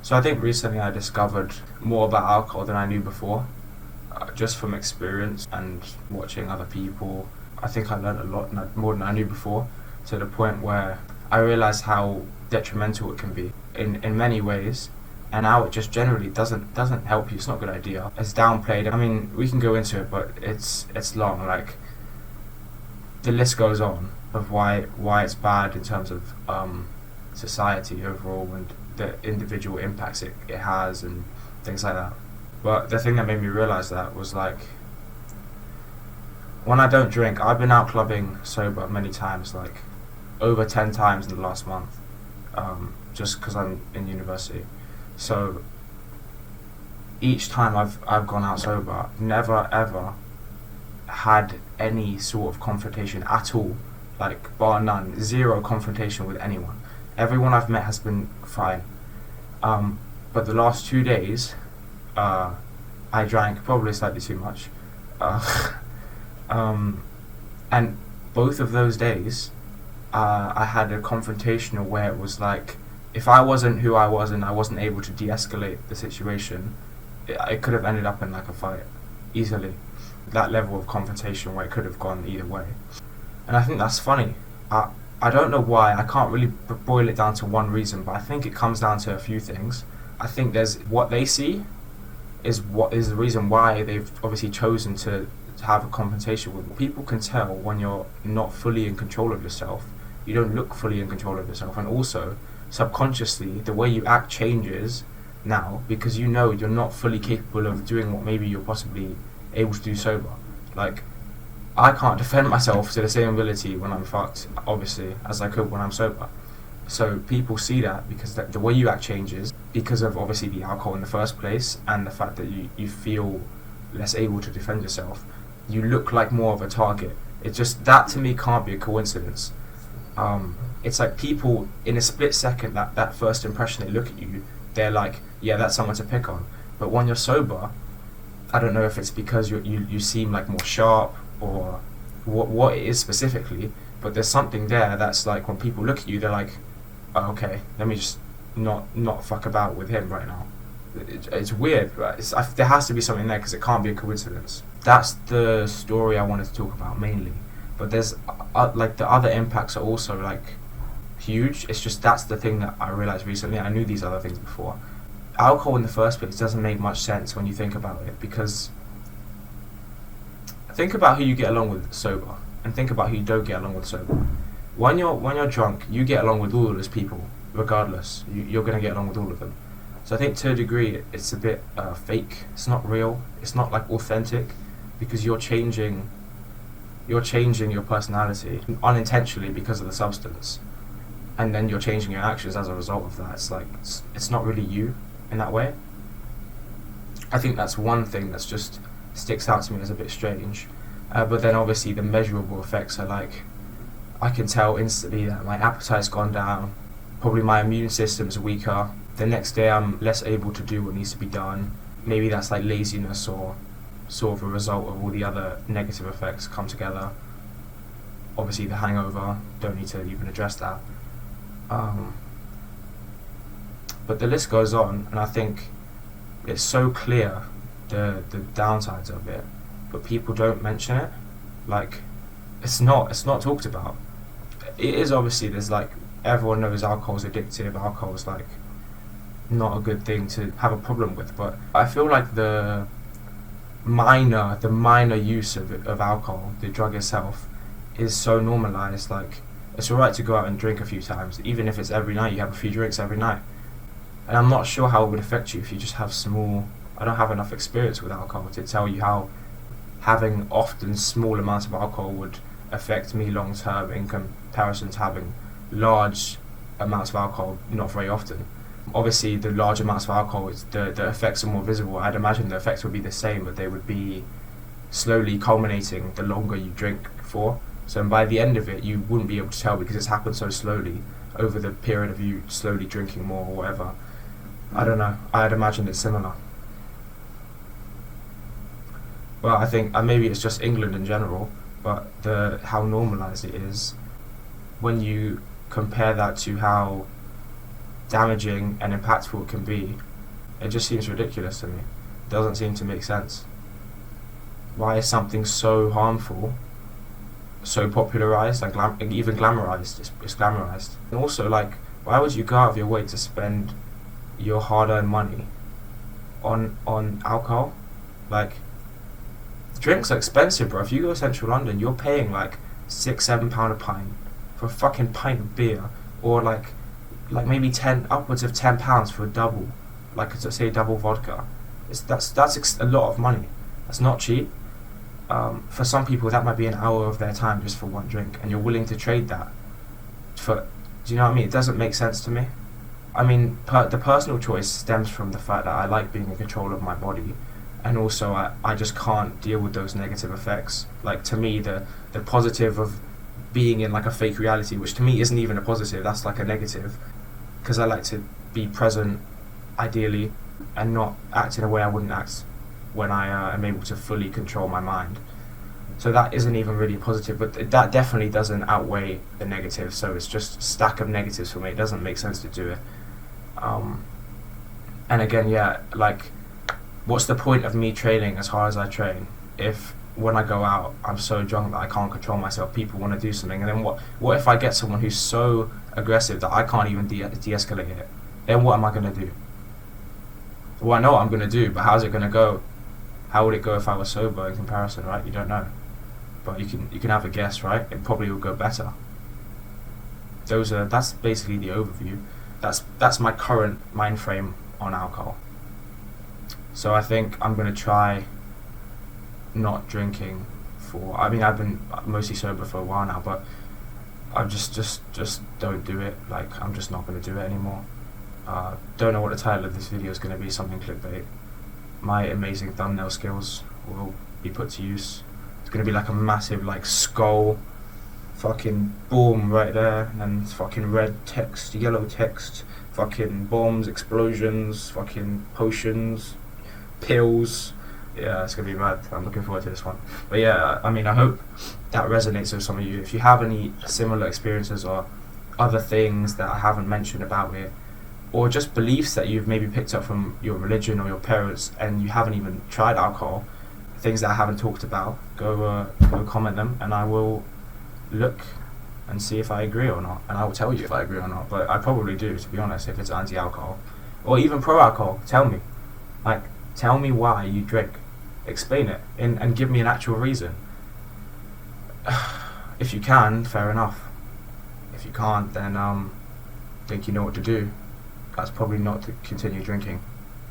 So I think recently I discovered more about alcohol than I knew before, just from experience and watching other people. I think I learned a lot more than I knew before, to the point where I realized how detrimental it can be in many ways, and how it just generally doesn't help you. It's not a good idea. It's downplayed. I mean, we can go into it, but it's long. Like, the list goes on of why it's bad in terms of society overall, and the individual impacts it has and things like that. But the thing that made me realize that was, like, when I don't drink, I've been out clubbing sober many times, like over 10 times in the last month, just because I'm in university. So each time I've gone out sober, I've never ever had any sort of confrontation at all, like, bar none, zero confrontation with anyone. Everyone I've met has been fine. But the last 2 days, I drank probably slightly too much. And both of those days, I had a confrontation where it was like, if I wasn't who I was and I wasn't able to de-escalate the situation, it could have ended up in, like, a fight easily. That level of confrontation where it could have gone either way. And I think that's funny. I don't know why. I can't really boil it down to one reason, but I think it comes down to a few things. I think there's what they see is what is the reason why they've obviously chosen to have a confrontation with. People can tell when you're not fully in control of yourself. You don't look fully in control of yourself, and also subconsciously the way you act changes now, because you know you're not fully capable of doing what maybe you're possibly able to do sober. Like, I can't defend myself to the same ability when I'm fucked, obviously, as I could when I'm sober. So people see that because the way you act changes because of obviously the alcohol in the first place, and the fact that you feel less able to defend yourself. You look like more of a target. It's just, that to me can't be a coincidence. It's like people in a split second, that first impression they look at you, they're like, yeah, that's someone to pick on. But when you're sober, I don't know if it's because you seem like more sharp or what it is specifically, but there's something there that's like, when people look at you, they're like, oh, okay, let me just not fuck about with him right now. It's weird, but there has to be something there, because it can't be a coincidence. That's the story I wanted to talk about mainly, but there's like, the other impacts are also, like, huge. It's just, that's the thing that I realized recently. I knew these other things before. Alcohol in the first place doesn't make much sense when you think about it, because think about who you get along with sober, and think about who you don't get along with sober. When you're drunk, you get along with all of those people, regardless. You're going to get along with all of them. So I think to a degree it's a bit fake. It's not real. It's not, like, authentic, because you're changing your personality unintentionally because of the substance, and then you're changing your actions as a result of that. It's like, it's not really you in that way. I think that's one thing that's just sticks out to me as a bit strange. But then obviously the measurable effects are, like, I can tell instantly that my appetite's gone down, probably my immune system's weaker. The next day I'm less able to do what needs to be done. Maybe that's like laziness, or sort of a result of all the other negative effects come together. Obviously the hangover, don't need to even address that. But the list goes on, and I think it's so clear the downsides of it, but people don't mention it. Like, it's not talked about. It is, obviously, there's, like, everyone knows alcohol's addictive, alcohol's, like, not a good thing to have a problem with, but I feel like the minor use of alcohol, the drug itself, is so normalized. Like, it's alright to go out and drink a few times, even if it's every night. You have a few drinks every night, and I'm not sure how it would affect you if you just have small. I don't have enough experience with alcohol to tell you how having often small amounts of alcohol would affect me long term in comparison to having large amounts of alcohol not very often. Obviously the large amounts of alcohol, the effects are more visible. I'd imagine the effects would be the same, but they would be slowly culminating the longer you drink for. So by the end of it, you wouldn't be able to tell, because it's happened so slowly over the period of you slowly drinking more or whatever. I don't know, I'd imagine it's similar. Well, I think maybe it's just England in general, but how normalised it is, when you compare that to how damaging and impactful it can be, it just seems ridiculous to me. It doesn't seem to make sense. Why is something so harmful so popularized and even glamorized? It's glamorized. And also, like, why would you go out of your way to spend your hard-earned money on alcohol? Like, drinks are expensive, bro. If you go to central London, you're paying like £6-7 a pint for a fucking pint of beer, or like maybe upwards of £10 for a double, like say double vodka. That's a lot of money. That's not cheap. For some people, that might be an hour of their time just for one drink, and you're willing to trade that for. Do you know what I mean? It doesn't make sense to me. I mean, the personal choice stems from the fact that I like being in control of my body, and also I just can't deal with those negative effects. Like, to me, the positive of being in like a fake reality, which to me isn't even a positive, that's like a negative, because I like to be present, ideally, and not act in a way I wouldn't act when I am able to fully control my mind. So that isn't even really positive, but that definitely doesn't outweigh the negatives. So it's just a stack of negatives for me. It doesn't make sense to do it. And again, yeah, like, what's the point of me training as hard as I train if when I go out I'm so drunk that I can't control myself? People want to do something, and then what if I get someone who's so aggressive that I can't even de-escalate it? Then what am I going to do? Well, I know what I'm going to do, but how's it going to go? How would it go if I was sober in comparison, right? You don't know. But you can have a guess, right? It probably will go better. That's basically the overview. That's my current mind frame on alcohol. So I think I'm gonna try not drinking for. I mean, I've been mostly sober for a while now, but I just don't do it. Like, I'm just not gonna do it anymore. Don't know what the title of this video is gonna be. Something clickbait. My amazing thumbnail skills will be put to use. It's gonna be like a massive like skull, fucking boom right there, and fucking red text, yellow text, fucking bombs, explosions, fucking potions, pills. Yeah, it's gonna be mad. I'm looking forward to this one. But yeah, I mean, I hope that resonates with some of you. If you have any similar experiences or other things that I haven't mentioned about it, or just beliefs that you've maybe picked up from your religion or your parents and you haven't even tried alcohol, things that I haven't talked about, go comment them, and I will look and see if I agree or not, and I will tell you if I agree or not. But I probably do, to be honest. If it's anti-alcohol or even pro-alcohol, tell me. Like, tell me why you drink. Explain it and give me an actual reason. If you can, fair enough. If you can't, then think you know what to do. That's probably not to continue drinking.